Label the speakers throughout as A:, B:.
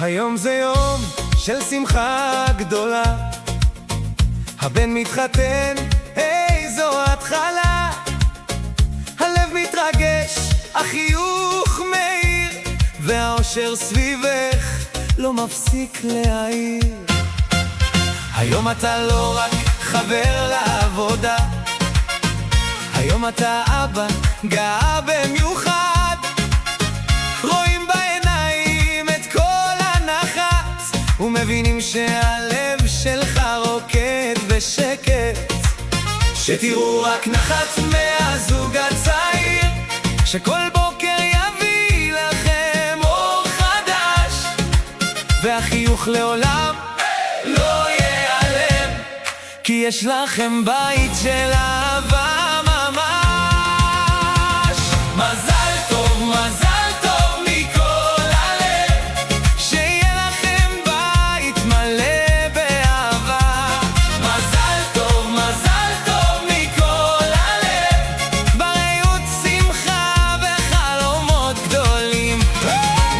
A: היום זה יום של שמחה גדולה, הבן מתחתן, איזו התחלה. הלב מתרגש, החיוך מאיר, והאושר סביבך לא מפסיק להאיר. היום אתה לא רק חבר לעבודה, היום אתה אבא גאה במיוחד. רואים בעיניים את כל הנחת, ומבינים שהלב שלך רוקד בשקט. שתראו רק נחת מהזוג הצעיר, שכל בוקר יביא לכם אור חדש, והחיוך לעולם לא ייעלם, כי יש לכם בית של אהבה ממש. מזל טוב, מזל טוב מכל הלב, שיהיה לכם בית מלא באהבה. מזל טוב, מזל טוב מכל הלב, בריאות שמחה וחלומות גדולים.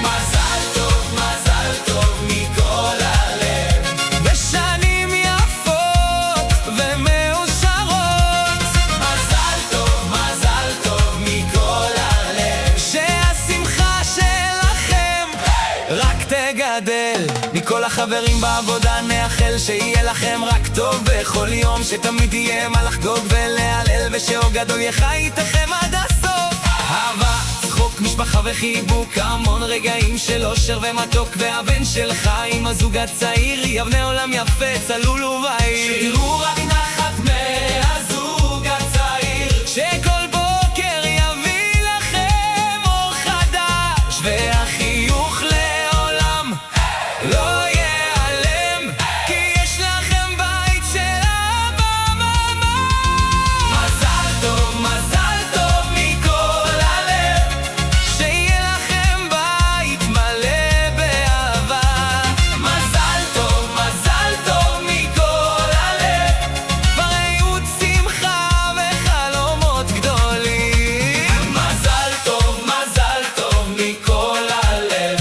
A: מזל טוב מכל הלב, בשנים יפות ומאושרות. מזל טוב מכל הלב, שהשמחה שלכם רק תגדל. מכל החברים בעבודה נאחל שיהיה לכם רק טוב בכל יום, שתמיד תהיה מה לחגוג ולהלל, ושאור גדול יחי איתכם עד הסוף. אהבה, צחוק, משפחה וחיבוק, המון רגעים של אושר ומתוק, והבן שלך עם הזוג הצעיר יבנה עולם יפה, צלול ובהיר. שתראו רק נחת מהזוג הצעיר, שכל בוקר יביא לכם אור חדש, והחיוך לעולם לא ייעלם, כי יש לכם בית של אהבה ממש. מזל טוב מכל הלב, שיהיה לכם בית מלא באהבה. מזל טוב מכל הלב, בריאות שמחה וחלומות גדולים. מזל טוב מכל הלב,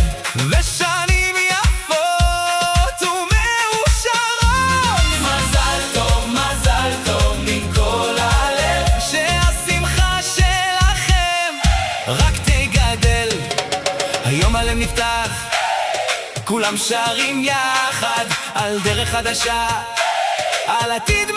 A: ושנים יפות ומאושרות. מזל טוב מכל הלב, שהשמחה שלכם רק תגדל. היום הלב נפתח, כולם שרים יחד על דרך חדשה, על עתיד